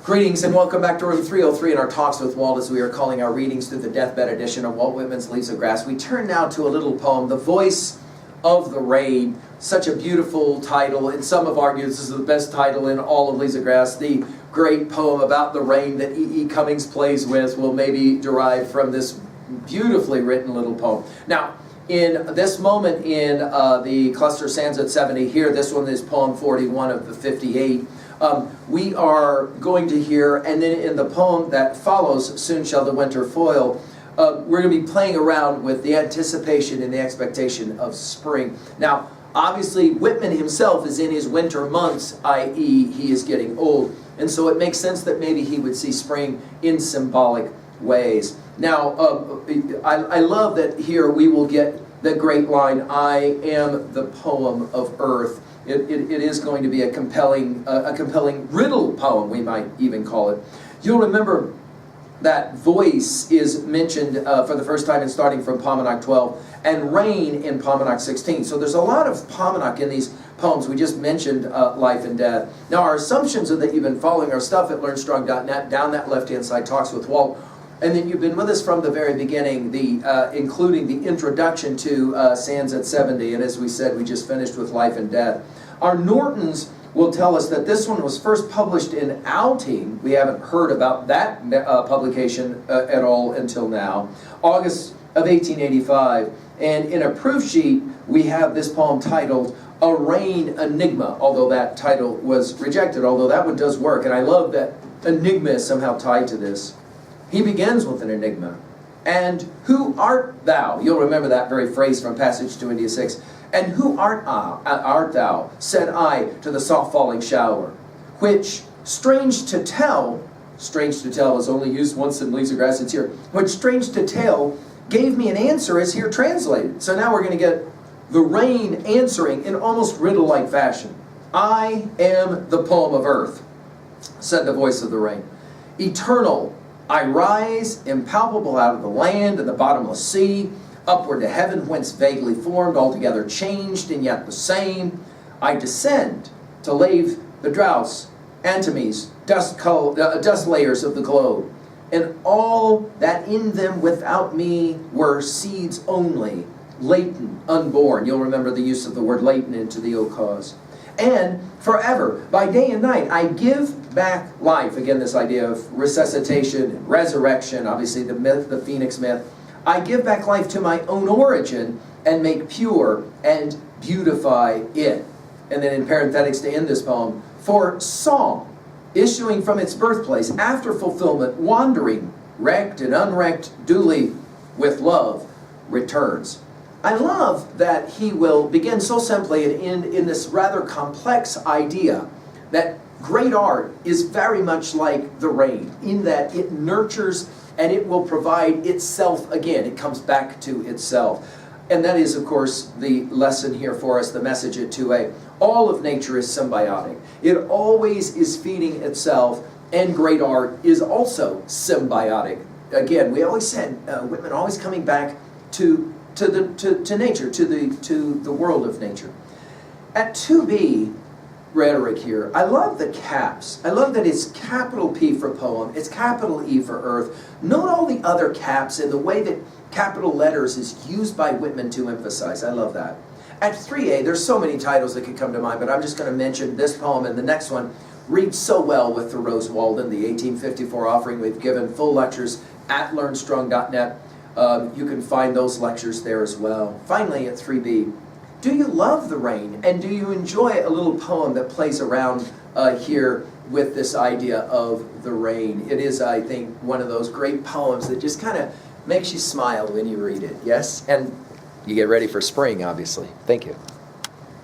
Greetings and welcome back to room 303 in our Talks with Walt, as we are calling our readings through the deathbed edition of Walt Whitman's Leaves of Grass. We turn now to a little poem, The Voice of the Rain. Such a beautiful title, and some have argued this is the best title in all of Leaves of Grass. The great poem about the rain that E.E. Cummings plays with will maybe derive from this beautifully written little poem. Now, in this moment in the cluster stanza at 70 here, this one is poem 41 of the 58. We are going to hear, and then in the poem that follows, Soon Shall the Winter Foil, we're going to be playing around with the anticipation and the expectation of spring. Now, obviously, Whitman himself is in his winter months, i.e. he is getting old, and so it makes sense that maybe he would see spring in symbolic ways. Now, I love that here we will get the great line, I am the poem of earth. It is going to be a compelling riddle poem, we might even call it. You'll remember that voice is mentioned for the first time in starting from Paumanok 12, and rain in Paumanok 16. So there's a lot of Paumanok in these poems. We just mentioned life and death. Now our assumptions are that you've been following our stuff at learnstrong.net, down that left-hand side, Talks with Walt, and then you've been with us from the very beginning, including the introduction to stanza at 70, and as we said, we just finished with life and death. Our Nortons will tell us that this one was first published in Outing. We haven't heard about that publication at all until now. August of 1885. And in a proof sheet, we have this poem titled A Rain Enigma, although that title was rejected, although that one does work. And I love that enigma is somehow tied to this. He begins with an enigma. And who art thou? You'll remember that very phrase from Passage to India 6. And who art thou, said I to the soft falling shower, which, strange to tell is only used once in Leaves of Grass, it's here, which, strange to tell, gave me an answer as here translated. So now we're going to get the rain answering in almost riddle-like fashion. I am the poem of earth, said the voice of the rain. Eternal, I rise, impalpable out of the land and the bottomless sea, upward to heaven, whence vaguely formed, altogether changed, and yet the same. I descend to lave the droughts, antimies, dust layers of the globe, and all that in them without me were seeds only, latent, unborn. You'll remember the use of the word latent into the O cause. And forever, by day and night, I give back life. Again, this idea of resuscitation, resurrection, obviously the myth, the phoenix myth. I give back life to my own origin and make pure and beautify it. And then in parenthetics to end this poem, for song, issuing from its birthplace, after fulfillment, wandering, wrecked and unwrecked, duly with love, returns. I love that he will begin so simply and end in this rather complex idea that great art is very much like the rain, in that it nurtures and it will provide itself again. It comes back to itself. And that is, of course, the lesson here for us, the message at 2a. All of nature is symbiotic. It always is feeding itself, and great art is also symbiotic. Again, we always said, Whitman always coming back to nature, to the world of nature. At 2b, rhetoric here, I love the caps. I love that it's capital P for poem, it's capital E for earth. Note all the other caps and the way that capital letters is used by Whitman to emphasize. I love that. At 3a, there's so many titles that could come to mind, but I'm just going to mention this poem, and the next one reads so well with Thoreau's Walden, the 1854 offering. We've given full lectures at learnstrong.net. You can find those lectures there as well. Finally, at 3b, do you love the rain? And do you enjoy a little poem that plays around here with this idea of the rain? It is, I think, one of those great poems that just kind of makes you smile when you read it, yes? And you get ready for spring, obviously. Thank you.